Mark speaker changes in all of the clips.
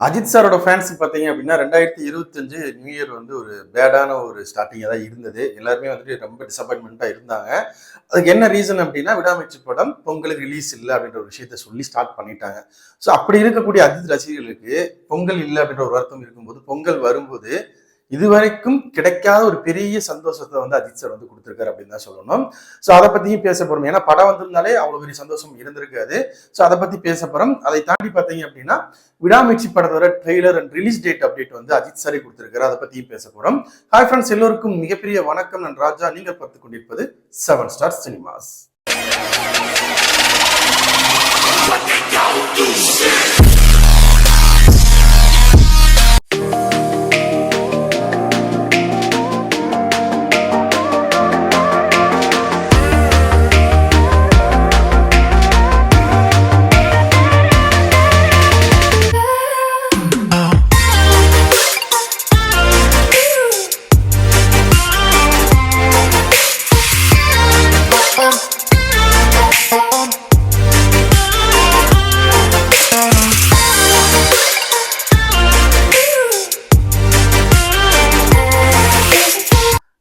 Speaker 1: அஜித் சாரோட ஃபேன்ஸ் பார்த்தீங்க அப்படின்னா 2025 நியூ இயர் வந்து ஒரு பேடான ஒரு ஸ்டார்டிங்காக தான் இருந்தது. எல்லாருமே வந்துட்டு ரொம்ப டிசப்பாயின்மெண்ட்டாக இருந்தாங்க. அதுக்கு என்ன ரீசன் அப்படின்னா, விடாமுயற்சி படம் பொங்கலுக்கு ரிலீஸ் இல்ல அப்படின்ற ஒரு விஷயத்த சொல்லி ஸ்டார்ட் பண்ணிட்டாங்க. ஸோ அப்படி இருக்கக்கூடிய அஜித் ரசிகர்களுக்கு பொங்கல் இல்ல அப்படின்ற ஒரு வருத்தம் இருக்கும்போது, பொங்கல் வரும்போது இதுவரைக்கும் கிடைக்காத ஒரு பெரிய சந்தோஷத்தை வந்து அஜித் சார் வந்து கொடுத்துருக்காரு அப்படின்னு தான் சொல்லணும். ஸோ அதை பத்தியும் பேச போறோம். ஏன்னா படம் வந்திருந்தாலே அவ்வளவு பெரிய சந்தோஷம் இருந்திருக்காது. ஸோ அதை பத்தி பேச போறோம். அதை தாண்டி பார்த்தீங்க அப்படின்னா விடாமுயற்சி படத்தோட trailer and release date update வந்து அஜித் சாரே கொடுத்திருக்காரு. அதை பத்தியும் பேச போறோம். ஹாய் ஃப்ரெண்ட்ஸ், எல்லோருக்கும் மிகப்பெரிய வணக்கம். நான் ராஜா. நீங்கள் பார்த்து கொண்டிருப்பது 7 star cinemas.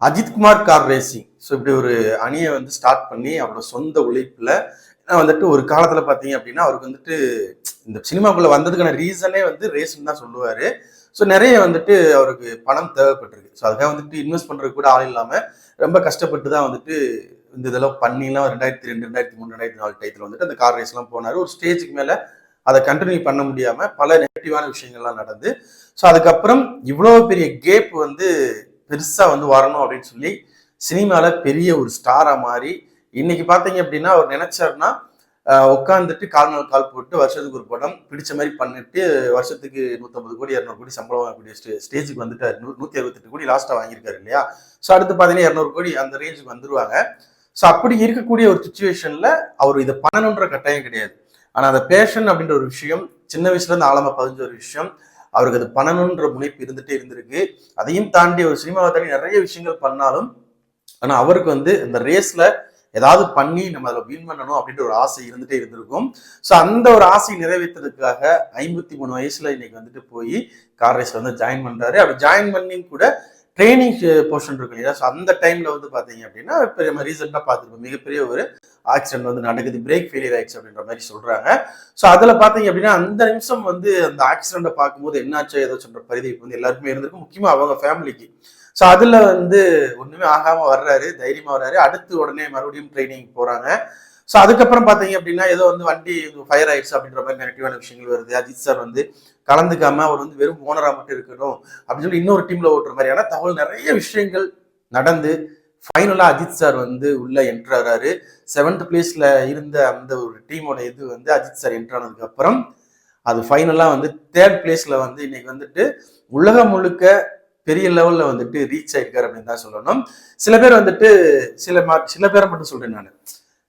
Speaker 1: Ajithkumar car racing, so இப்படி ஒரு அணியை வந்து ஸ்டார்ட் பண்ணி அவரோட சொந்த உழைப்புல வந்துட்டு ஒரு காலத்துல பாத்தீங்க அப்படின்னா அவருக்கு வந்துட்டு இந்த சினிமாக்குள்ள வந்ததுக்கான ரீசனே வந்து ரேஸ்ன்னு தான் சொல்லுவாரு. ஸோ நிறைய வந்துட்டு அவருக்கு பணம் தேவைப்பட்டிருக்கு. ஸோ அதுக்காக வந்துட்டு இன்வெஸ்ட் பண்றதுக்கு கூட ஆள் இல்லாம ரொம்ப கஷ்டப்பட்டு தான் வந்துட்டு இந்த இதெல்லாம் பண்ணிலாம் 2002, 2003, 2004 டயத்துல வந்துட்டு அந்த கார் ரேஸ் எல்லாம் போனாரு. ஒரு ஸ்டேஜுக்கு மேல அதை கண்டினியூ பண்ண முடியாம பல நெகட்டிவான விஷயங்கள்லாம் நடந்து, ஸோ அதுக்கப்புறம் இவ்வளவு பெரிய கேப் வந்து பெருசா வந்து வரணும் அப்படின்னு சொல்லி சினிமால பெரிய ஒரு ஸ்டாரா மாறி இன்னைக்கு பாத்தீங்க அப்படின்னா அவர் நினைச்சாருன்னா உட்காந்துட்டு கால் போட்டு வருஷத்துக்கு ஒரு படம் பிடிச்ச மாதிரி பண்ணிட்டு வருஷத்துக்கு 150 கோடி 200 கோடி சம்பளம் வாங்கக்கூடிய ஸ்டேஜுக்கு வந்துட்டாரு. 168 கோடி லாஸ்டா வாங்கியிருக்காரு இல்லையா? ஸோ அடுத்து பாத்தீங்கன்னா 200 கோடி அந்த ரேஞ்சுக்கு வந்துருவாங்க. ஸோ அப்படி இருக்கக்கூடிய ஒரு சுச்சுவேஷன்ல அவர் இதை பண்ணணுன்ற கட்டாயம் கிடையாது. ஆனா அந்த பேஷன் அப்படின்ற ஒரு விஷயம் சின்ன வயசுல இருந்து ஆழமா பதிஞ்ச ஒரு விஷயம். அவருக்கு அது பண்ணணுன்ற முனைப்பு இருந்துட்டே இருந்திருக்கு. அதையும் தாண்டி ஒரு சினிமாவை தாண்டி நிறைய விஷயங்கள் பண்ணாலும் ஆனா அவருக்கு வந்து இந்த ரேஸ்ல ஏதாவது பண்ணி நம்ம அதில் வின் பண்ணணும் அப்படின்ற ஒரு ஆசை இருந்துட்டே இருந்திருக்கும். ஸோ அந்த ஒரு ஆசை நிறைவேற்றதுக்காக 53 வயசுல இன்னைக்கு வந்துட்டு போய் கார் ரேஸ்ல வந்து ஜாயின் பண்றாரு. அப்படி ஜாயின் பண்ணி கூட ட்ரைனிங் போர்ஷன் இருக்கு இல்லையா? ஸோ அந்த டைம்ல வந்து பாத்தீங்க அப்படின்னா இப்போ நம்ம ரீசெண்டா பார்த்துருப்போம், மிகப்பெரிய ஒரு ஆக்சிடென்ட் வந்து நடக்குது, பிரேக் ஃபெயிலியர் ஆயிடுச்சு அப்படின்ற மாதிரி சொல்றாங்க. ஸோ அதுல பாத்தீங்க அப்படின்னா அந்த நிமிஷம் வந்து அந்த ஆக்சிடென்ட்டை பார்க்கும்போது என்னாச்சோ ஏதோ சொல்ற பரிதிப்பு வந்து எல்லாருக்குமே இருந்திருக்கும், முக்கியமா அவங்க ஃபேமிலிக்கு. ஸோ அதுல வந்து ஒண்ணுமே ஆகாம வர்றாரு, தைரியமா வர்றாரு. அடுத்து உடனே மறுபடியும் ட்ரைனிங் போறாங்க. ஸோ அதுக்கப்புறம் பாத்தீங்க அப்படின்னா ஏதோ வந்து வண்டி ஃபயர் ஆயிடுச்சு அப்படின்ற மாதிரி நெகட்டிவான விஷயங்கள் வருது. அஜித் சார் வந்து கலந்துக்காம அவர் வந்து வெறும் ஓனரா மட்டும் இருக்கட்டும் அப்படின்னு சொல்லி இன்னொரு டீம்ல ஓட்டுற மாதிரியான தகவல் நிறைய விஷயங்கள் நடந்து ஃபைனலா அஜித் சார் வந்து உள்ள என்ட்ரு ஆறாரு. 7th பிளேஸ்ல இருந்த அந்த ஒரு டீமோட இது வந்து அஜித் சார் என்ட்ரு ஆனதுக்கு அப்புறம் அது ஃபைனலா வந்து 3rd பிளேஸ்ல வந்து இன்னைக்கு வந்துட்டு உலகம் முழுக்க பெரிய லெவல்ல வந்துட்டு ரீச் ஆயிருக்காரு அப்படின்னு தான் சொல்லணும். சில பேர் வந்துட்டு சில பேரை மட்டும் சொல்றேன் நான்,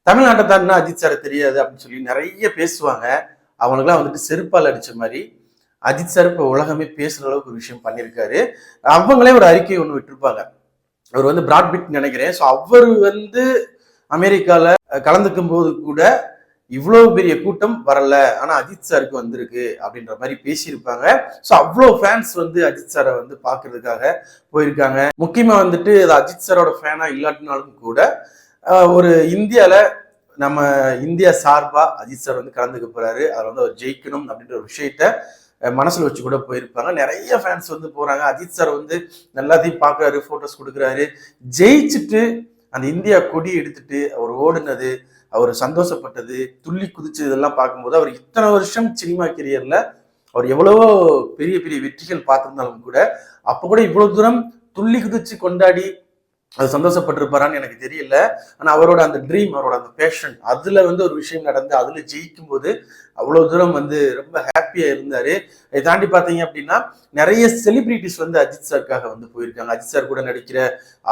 Speaker 1: தமிழ்நாட்டை தாண்டினா அஜித் சார் தெரியாது அப்படின்னு சொல்லி நிறைய பேசுவாங்க. அவங்களுக்குலாம் வந்துட்டு செருப்பால் அடிச்ச மாதிரி அஜித் சார் இப்போ உலகமே பேசுற அளவுக்கு ஒரு விஷயம் பண்ணியிருக்காரு. அவங்களே ஒரு அறிக்கை ஒன்று விட்டுருப்பாங்க. அவர் வந்து பிராட்பிட் நினைக்கிறேன். ஸோ அவர் வந்து அமெரிக்கால கலந்துக்கும் போது கூட இவ்வளவு பெரிய கூட்டம் வரல, ஆனா அஜித் சாருக்கு வந்திருக்கு அப்படின்ற மாதிரி பேசியிருப்பாங்க. ஸோ அவ்வளோ ஃபேன்ஸ் வந்து அஜித் சாரை வந்து பாக்குறதுக்காக போயிருக்காங்க. முக்கியமா வந்துட்டு அஜித் சாரோட ஃபேனா இல்லாட்டினாலும் கூட ஒரு இந்தியால நம்ம இந்தியா சார்பா அஜித் சார் வந்து கலந்துக்க போறாரு. அதில் வந்து அவர் ஜெயிக்கணும் அப்படின்ற ஒரு விஷயத்த மனசுல வச்சு கூட போயிருப்பாங்க. நிறைய ஃபேன்ஸ் வந்து போறாங்க. அஜித் சார் வந்து எல்லாத்தையும் பாக்குறாரு, போட்டோஸ் கொடுக்குறாரு. ஜெயிச்சுட்டு அந்த இந்தியா கொடி எடுத்துட்டு அவர் ஓடுனது, அவர் சந்தோஷப்பட்டது, துள்ளி குதிச்சு இதெல்லாம் பார்க்கும்போது அவர் இத்தனை வருஷம் சினிமா கெரியர்ல அவர் எவ்வளவோ பெரிய பெரிய வெற்றிகள் பார்த்திருந்தாலும் கூட அப்ப கூட இவ்வளவு தூரம் துள்ளி குதிச்சு கொண்டாடி அது சந்தோஷப்பட்டிருப்பாரான்னு எனக்கு தெரியல. ஆனா அவரோட அந்த ட்ரீம், அவரோட அந்த பேஷன், அதுல வந்து ஒரு விஷயம் நடந்து அதுல ஜெயிக்கும் போது அவ்வளவு தூரம் வந்து ரொம்ப ஹாப்பியா இருந்தாரு. இதை தாண்டி பாத்தீங்க அப்படின்னா நிறைய செலிபிரிட்டிஸ் வந்து அஜித் சாருக்காக வந்து போயிருக்காங்க. அஜித் சார் கூட நடிக்கிற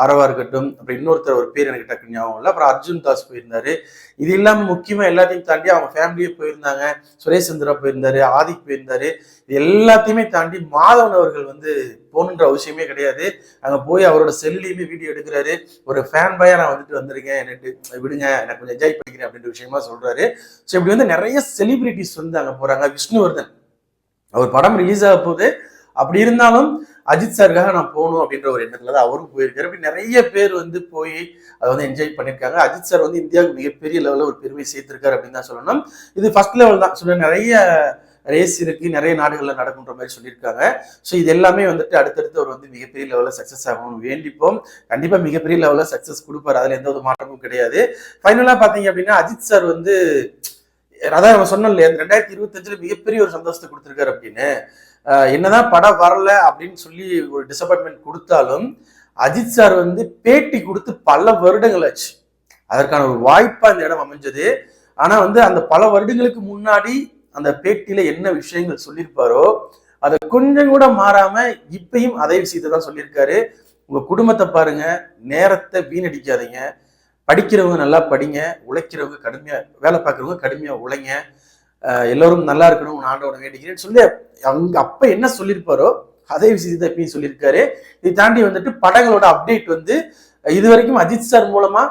Speaker 1: ஆரவா இருக்கட்டும், அப்புறம் இன்னொருத்தர் ஒரு பேர் எனக்கு டக்கு ஞாபகம் இல்லை, அப்புறம் அர்ஜுன் தாஸ் போயிருந்தாரு. இது இல்லாம முக்கியமா எல்லாத்தையும் தாண்டி அவங்க ஃபேமிலியே போயிருந்தாங்க. சுரேஷ் சந்திரா போயிருந்தாரு, ஆதிக் போயிருந்தாரு. இது எல்லாத்தையுமே தாண்டி மாதவன் அவர்கள் வந்து போகணுன்ற அவசியமே கிடையாது. அங்க போய் அவரோட செல்லையுமே வீடியோ எடுக்கிறாரு. ஒரு ஃபேன் பாயா நான் வந்துட்டு வந்திருக்கேன், எனக்கு விடுங்க, எனக்கு கொஞ்சம் என்ஜாய் பண்ணிக்கிறேன் அப்படின்ற விஷயமா சொல்றாரு. ஸோ இப்படி வந்து நிறைய செலிபிரிட்டிஸ் வந்து அங்க போறாங்க. விஷ்ணுவர்தன் அவர் படம் ரிலீஸ் ஆக போகுது. அப்படி இருந்தாலும் அஜித் சாருக்காக நான் போகணும் அப்படின்ற ஒரு எண்ணத்துல தான் அவரும் போயிருக்காரு. அப்படி நிறைய பேர் வந்து போய் அதை வந்து என்ஜாய் பண்ணியிருக்காங்க. அஜித் சார் வந்து இந்தியாவுக்கு மிகப்பெரிய லெவலில் ஒரு பெருமை சேர்த்திருக்காரு அப்படின்னு தான் சொல்லணும். இது ஃபர்ஸ்ட் லெவல் தான். சொல்ல நிறைய ரேஸ் இருக்கு, நிறைய நாடுகளில் நடக்குன்ற மாதிரி சொல்லியிருக்காங்க. ஸோ இது எல்லாமே வந்துட்டு அடுத்தடுத்து அவர் வந்து மிகப்பெரிய லெவலில் சக்ஸஸ் ஆகணும்னு வேண்டிப்போம். கண்டிப்பா மிகப்பெரிய லெவலில் சக்ஸஸ் கொடுப்பாரு, அதுல எந்த ஒரு மாற்றமும் கிடையாது. ஃபைனலா பாத்தீங்க அப்படின்னா அஜித் சார் வந்து அதான் நம்ம சொன்னோம் இல்லையா, 2025 மிகப்பெரிய ஒரு சந்தோஷத்தை கொடுத்துருக்காரு அப்படின்னு. என்னதான் படம் வரல அப்படின்னு சொல்லி ஒரு டிசப்பாயின்மெண்ட் கொடுத்தாலும் அஜித் சார் வந்து பேட்டி கொடுத்து பல வருடங்கள் ஆச்சு. அதற்கான ஒரு வாய்ப்பா இந்த இடம் அமைஞ்சது. ஆனா வந்து அந்த பல வருடங்களுக்கு முன்னாடி அந்த பேட்டியில என்ன விஷயங்கள் சொல்லியிருப்பாரோ அதை கொஞ்சம் கூட மாறாம இப்பயும் அதே விஷயத்தை தான் சொல்லியிருக்காரு. உங்க குடும்பத்தை பாருங்க, நேரத்தை வீணடிக்காதீங்க, படிக்கிறவங்க நல்லா படிங்க, உழைக்கிறவங்க கடுமையா வேலை பார்க்குறவங்க கடுமையா உழைங்க, எல்லோரும் நல்லா இருக்கணும் ஆண்டவனை வேண்டிக்கிறேன்னு சொல்லி அங்க அப்ப என்ன சொல்லியிருப்பாரோ அதே விஷயத்தை இப்பயும் சொல்லியிருக்காரு. இதை தாண்டி வந்துட்டு படங்களோட அப்டேட் வந்து இது வரைக்கும் அஜித் சார் மூலமா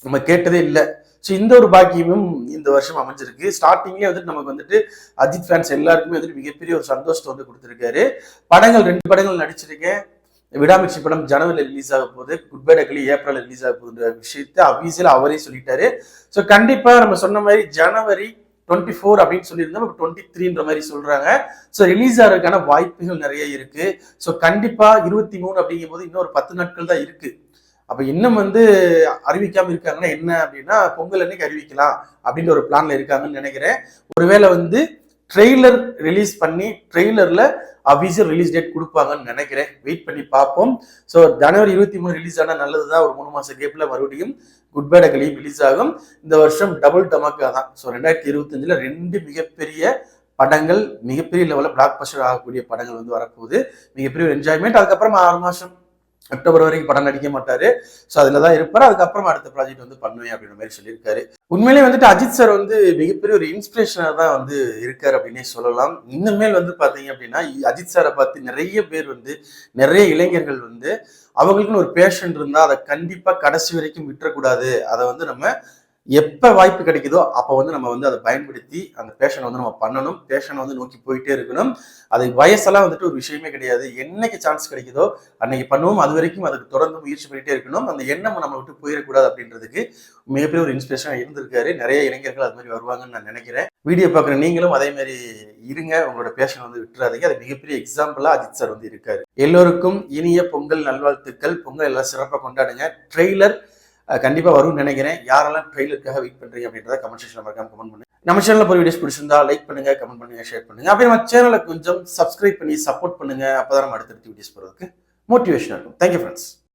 Speaker 1: நம்ம கேட்டதே இல்லை. ஸோ இந்த ஒரு பாக்கியமும் இந்த வருஷம் அமைஞ்சிருக்கு. ஸ்டார்டிங்லேயே வந்துட்டு நமக்கு வந்துட்டு அஜித் ஃபேன்ஸ் எல்லாருக்குமே வந்துட்டு மிகப்பெரிய ஒரு சந்தோஷத்தை வந்து கொடுத்துருக்காரு. படங்கள் 2 படங்கள் நடிச்சிருக்கேன். விடாமுயற்சி படம் ஜனவரியில் ரிலீஸ் ஆக போகுது, குட் பை டக்லி ஏப்ரல் ரிலீஸ் ஆக போகுதுன்ற விஷயத்த அபிஷியலா அவரே சொல்லிட்டாரு. ஸோ கண்டிப்பா நம்ம சொன்ன மாதிரி ஜனவரி 24 அப்படின்னு சொல்லியிருந்தோம், இப்போ 23ன்ற மாதிரி சொல்றாங்க. ஸோ ரிலீஸ் ஆகிறதுக்கான வாய்ப்புகள் நிறைய இருக்கு. ஸோ கண்டிப்பா 23 அப்படிங்கும் போது இன்னொரு 10 நாட்கள் தான் இருக்கு. அப்ப இன்னும் வந்து அறிவிக்காம இருக்காங்கன்னா என்ன அப்படின்னா பொங்கல் அன்னைக்கு அறிவிக்கலாம் அப்படின்ற ஒரு பிளான்ல இருக்காங்கன்னு நினைக்கிறேன். ஒருவேளை வந்து ட்ரெய்லர் ரிலீஸ் பண்ணி ட்ரெய்லர்ல அபிஷியல் ரிலீஸ் டேட் கொடுப்பாங்கன்னு நினைக்கிறேன். வெயிட் பண்ணி பார்ப்போம். ஸோ ஜனவரி 23 ரிலீஸ் ஆனால் நல்லதுதான். ஒரு 3 மாசம் கேப்ல மறுபடியும் குட் பை டக்லியும் ரிலீஸ் ஆகும். இந்த வருஷம் டபுள் டமாக்கா தான். ஸோ 2025ல 2 மிகப்பெரிய படங்கள், மிகப்பெரிய லெவலில் பிளாக் பஸ்டர் ஆகக்கூடிய படங்கள் வந்து வரப்போகுது. மிகப்பெரிய ஒரு என்ஜாய்மெண்ட். அதுக்கப்புறம் 6 மாசம் அக்டோபர் வரைக்கும் படம் நடிக்க மாட்டாரு. ஸோ அதுலதான் இருப்பாரு. அதுக்கப்புறம் அடுத்த ப்ராஜெக்ட் வந்து பண்ணுவேன் அப்படின்ற மாதிரி சொல்லியிருக்காரு. உண்மையிலேயே வந்துட்டு அஜித் சார் வந்து மிகப்பெரிய ஒரு இன்ஸ்பிரேஷனா தான் வந்து இருக்காரு அப்படின்னே சொல்லலாம். இன்னுமேல் வந்து பாத்தீங்க அப்படின்னா அஜித் சாரை பார்த்து நிறைய பேர் வந்து, நிறைய இளைஞர்கள் வந்து அவங்களுக்குன்னு ஒரு பேஷன் இருந்தா அதை கண்டிப்பா கடைசி வரைக்கும் விட்டுறக்கூடாது. அதை வந்து நம்ம எப்ப வாய்ப்பு கிடைக்குதோ அப்ப வந்து நம்ம வந்து அதை பயன்படுத்தி அந்த பேஷனை வந்து நம்ம பண்ணணும். பேஷனை வந்து நோக்கி போயிட்டே இருக்கணும். அது வயசெல்லாம் வந்துட்டு ஒரு விஷயமே கிடையாது. என்னைக்கு சான்ஸ் கிடைக்குதோ அன்னைக்கு பண்ணுவோம். அது வரைக்கும் அதுக்கு தொடர்ந்து முயற்சி பண்ணிட்டே இருக்கணும். அந்த எண்ணம் நம்ம விட்டு போயிடக்கூடாது அப்படின்றதுக்கு மிகப்பெரிய ஒரு இன்ஸ்பிரேஷனா இருந்திருக்காரு. நிறைய இளைஞர்கள் அது மாதிரி வருவாங்கன்னு நான் நினைக்கிறேன். வீடியோ பார்க்குற நீங்களும் அதே மாதிரி இருங்க, உங்களோட பேஷன் வந்து விட்டுறாதீங்க. அது மிகப்பெரிய எக்ஸாம்பிளா அஜித் சார் வந்து இருக்காரு. எல்லோருக்கும் இனிய பொங்கல் நல்வாழ்த்துக்கள். பொங்கல் எல்லாம் சிறப்பாக கொண்டாடுங்க. ட்ரெய்லர் கண்டிப்பா வரும்னு நினைக்கிறேன். யாரெல்லாம் ட்ரெய்லருக்காக வெயிட் பண்றீங்க அப்படின்றத கமெண்ட் செக்ஷன்ல மறக்காம கமெண்ட் பண்ணுங்க. நம்ம சேனல்ல போய் வீடியோஸ் பிடிச்சிருந்தா லைக் பண்ணுங்க, கமெண்ட் பண்ணுங்க, ஷேர் பண்ணுங்க. அப்படியே நம்ம சேனலை கொஞ்சம் சப்ஸ்கிரைப் பண்ணி சப்போர்ட் பண்ணுங்க. அப்பதான் நம்ம அடுத்தடுத்து வீடியோஸ் போறதுக்கு மோட்டிவேஷன் இருக்கும். Thank you friends.